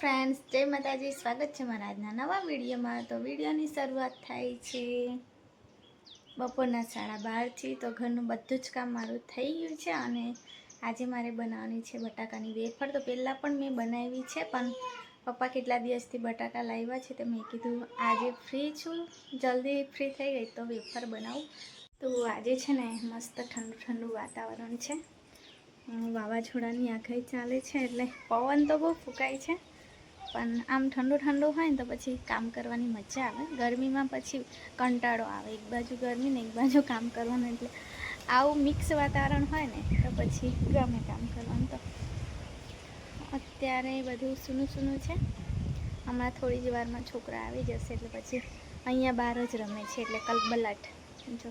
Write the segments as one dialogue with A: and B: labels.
A: Friends, જય માતાજી. સ્વાગત છે મારા આજના નવા વિડીયોમાં. તો વિડીયોની શરૂઆત થાય છે બપોરના 12:30થી. તો ઘરનું બધું જ કામ મારું થઈ ગયું છે અને આજે મારે બનાવવાની છે બટાકાની વેફર. તો પહેલાં પણ મેં બનાવી છે, પણ પપ્પા કેટલા દિવસથી બટાકા લાવ્યા છે તો મેં કીધું આજે ફ્રી છું, જલ્દી ફ્રી થઈ ગઈ તો વેફર બનાવું. તો આજે છે ને મસ્ત ઠંડુ ઠંડુ વાતાવરણ છે, વાવાઝોડાની આગાહી ચાલે છે એટલે પવન તો બહુ ફૂંકાય છે, પણ આમ ઠંડુ ઠંડુ હોય ને તો પછી કામ કરવાની મજા આવે. ગરમીમાં પછી કંટાળો આવે, એક બાજુ ગરમી ને એક બાજુ કામ કરવાનું, એટલે આવું મિક્સ વાતાવરણ હોય ને તો પછી ગમે કામ કરવાનું. તો અત્યારે બધું સૂનું સૂનું છે. હમણાં થોડી જ વારમાં છોકરા આવી જશે એટલે પછી અહીંયા બહાર જ રમે છે, એટલે કલબલાટ. જો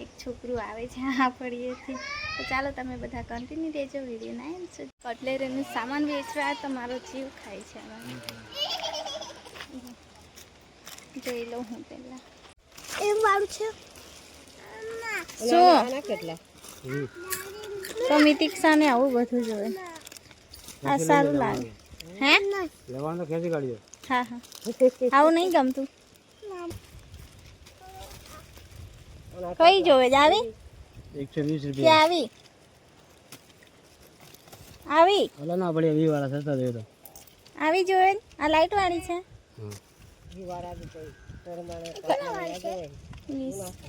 A: એક છોકરું આવે છે આ ફળીએથી. તો ચાલો તમે બધા કન્ટિન્યુ રહેજો વિડીયોના એન્ડ સુધી. કટલેરીનું સામાન વેચવા તો મારો જીવ ખાય છે. જોઈ લઉં હું પહેલાં
B: એમ વાળું છે
A: શું કેટલા તો મિતિક્ષાને આવું બધું જોઈએ. આ સારું લાગે. હે
B: લેવાનું તો ખેંચી કાઢ્યો.
A: હા હા, આવું નહીં ગમતું. કઈ જોવે જ આવી
B: 120
A: કે આવી આવી
B: ઓલા ના પડે 20 વાળા સસ્તા દે તો
A: આવી જોવે. આ લાઈટ વાળી છે.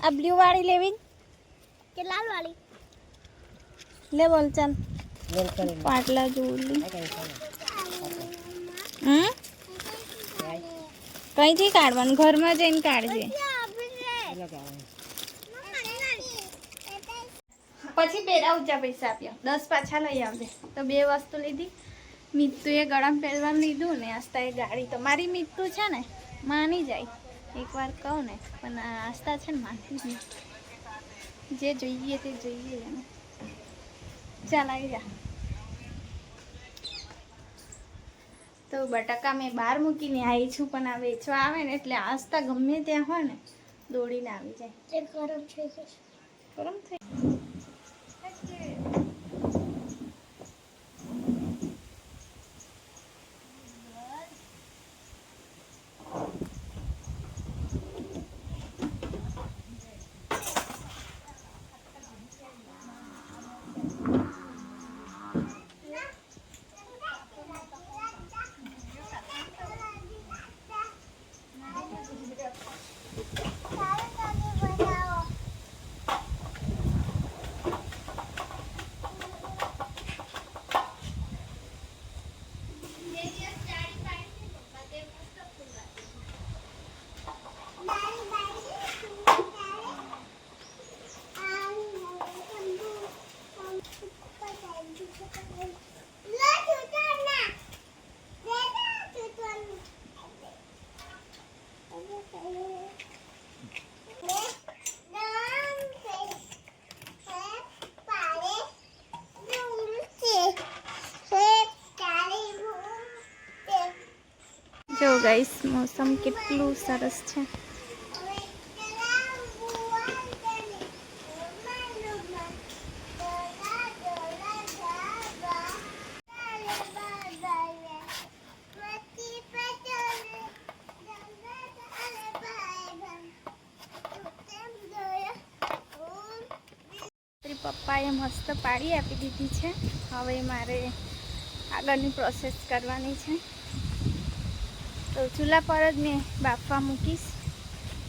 A: આ બ્લુ વાળી લેવી
B: કે લાલ વાળી
A: લે. બોલ ચાલ પાટલા જોડી. કઈથી કાઢવાનું? ઘરમાં જઈને કાઢજે. પછી પહેરા ઊંચા પૈસા આપ્યા 10 પાછા લઈ આવજે. તો 2 વસ્તુ લીધી. મીતુએ ગળામાં પહેરવાનું લીધું ને આસ્તા એ ગાડી. તો મારી મીતુ છે ને માની જાય એકવાર કહું ને, પણ આસ્તા છે ને માનતી જ નહીં. જે જોઈએ તે જોઈએ એને. ચાલ આવી જા. તો બટાકા મેં બહાર મૂકીને આવી છું, પણ આ વેચવા આવે ને એટલે આસ્તા ગમે ત્યાં હોય ને દોડીને આવી જાય.
B: ગરમ થઈ ગયું.
A: ગરમ થઈ જો ગાઈસ, મોસમ કેટલું સરસ છે. પપ્પાએ મસ્ત પાડી આપી દીધી છે. હવે મારે આગળની પ્રોસેસ કરવાની છે. તો ચૂલા પર જ મેં બાફવા મૂકીશ,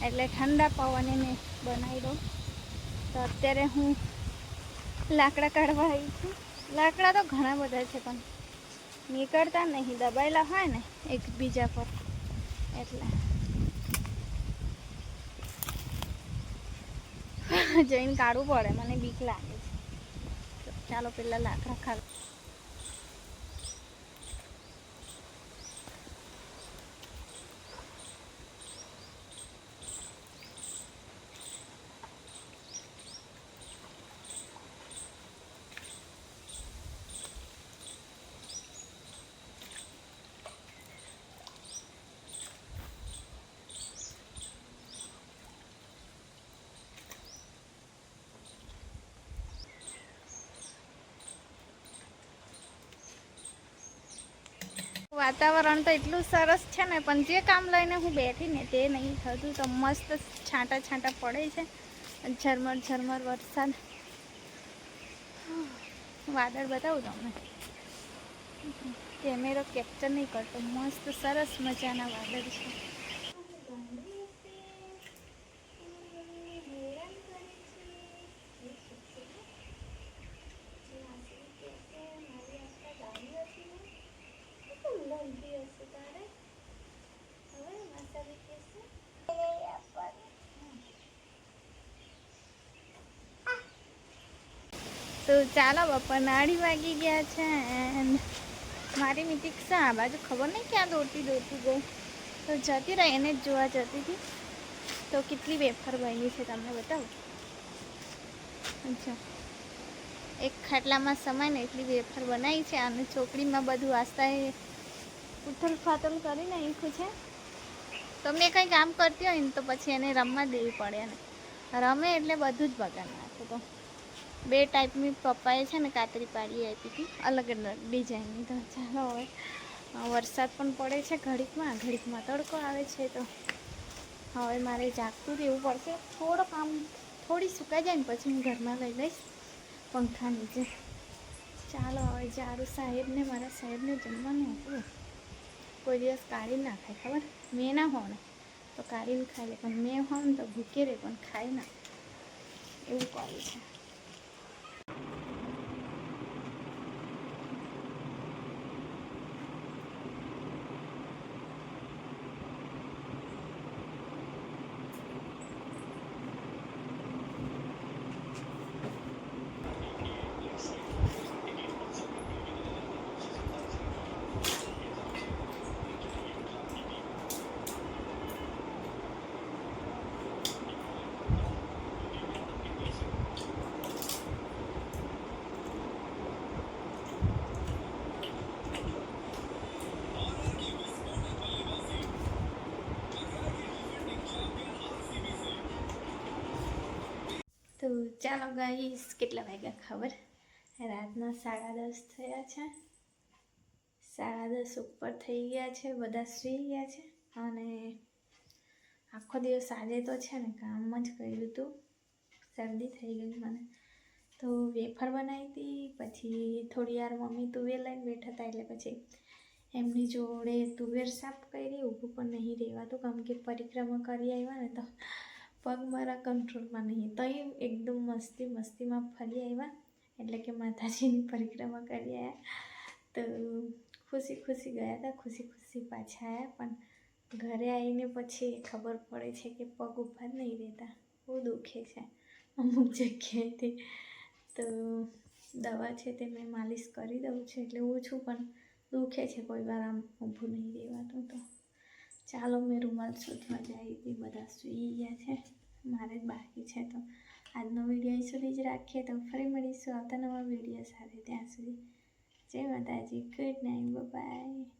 A: એટલે ઠંડા પવને મેં બનાવી દઉં. તો અત્યારે હું લાકડા કાઢવા આવી છું. લાકડા તો ઘણા બધા છે, પણ નીકળતા નહીં, દબાયેલા હોય ને એકબીજા પર, એટલે જઈને કાઢવું પડે. મને બીક લાગે છે. ચાલો પહેલાં લાકડા કાઢ. વાતાવરણ તો એટલું સરસ છે ને, પણ જે કામ લઈને હું બેઠી ને તે નહીં થતું. તો મસ્ત છાંટા છાંટા પડે છે, ઝરમર ઝરમર વરસાદ. વાદળ બતાવું તમને, કેમેરો કેપ્ચર નહીં કરતો. મસ્ત સરસ મજાના વાદળ છે. તો ચાલો બપોરના 2:30 વાગી ગયા છે. એન્ડ મારી મિતિક્ષા આ બાજુ ખબર નહીં ક્યાં દોડતી દોડતી ગઈ, તો જતી રહી, એને જ જોવા જતી હતી. તો કેટલી વેફર બની છે તમને બતાવું. અચ્છા, એક ખાટલામાં સમાય ને એટલી વેફર બનાવી છે. અને ચોકડીમાં બધું આસ્તાએ ઉથલ ફાથલ કરીને નાખ્યું છે. તમને કંઈ કામ કરતી હોય ને તો પછી એને રમવા દેવી પડે ને, રમે એટલે બધું જ બગાડ નાખે. તો 2 ટાઈપની પપ્પાએ છે ને કાતરી પાડી આપી હતી, અલગ અલગ ડિઝાઇનની. તો ચાલો હવે વરસાદ પણ પડે છે ઘડીકમાં તડકો આવે છે. તો હવે મારે જાગતું રહેવું પડશે. થોડી સુકાઈ જાય ને પછી હું ઘરમાં લઈ લઈશ પંખા નીચે. ચાલો હવે જારું સાહેબને, મારા સાહેબને જમવાનું હતું. કોઈ દિવસ કાઢી ના ખાય, ખબર મેં ના હોઉં ને તો કાઢીને ખાઈ લે, પણ મેં હોઉં ને તો ભૂકે રહે પણ ખાય ના, એવું કર્યું છે. તો ચાલો ગાઈસ, કેટલા વાગ્યા ખબર? રાતના 10:30 થયા છે. 10:30 ઉપર થઈ ગયા છે. બધા સૂઈ ગયા છે. અને આખો દિવસ આજે તો છે ને કામ જ કર્યું હતું. શરદી થઈ ગઈ મને. તો વેફર બનાવી હતી. પછી થોડી વાર મમ્મી તુવેર લઈને બેઠા હતા, એટલે પછી એમની જોડે તુવેર સાફ કરી. ઊભું પણ નહીં રહેવાતું, કારણ કે પરિક્રમા કરી આવ્યા ને તો પગ મારા કંટ્રોલમાં નહીં. તો એકદમ મસ્તીમાં ફરી આવ્યા, એટલે કે માતાજીની પરિક્રમા કરી આવ્યા. તો ખુશી ગયા હતા, ખુશી પાછા આવ્યા. પણ ઘરે આવીને પછી ખબર પડે છે કે પગ ઊભા જ નહીં રહેતા, બહુ દુખે છે અમુક જગ્યાએથી. તો દવા છે તે મેં માલિશ કરી દઉં છું, એટલે ઓછું પણ દુખે છે કોઈ વાર, આમ ઊભું નહીં રહેવાતું. તો ચાલો, મેં રૂમાલ શોધવા જઈ હતી. બધા સૂઈ ગયા છે, મારે જ બાકી છે. તો આજનો વિડીયો અહીં સુધી જ રાખીએ. તો ફરી મળીશું આવતા નવા વિડીયો સાથે. ત્યાં સુધી જય માતાજી, ગુડ નાઇટ, બાય.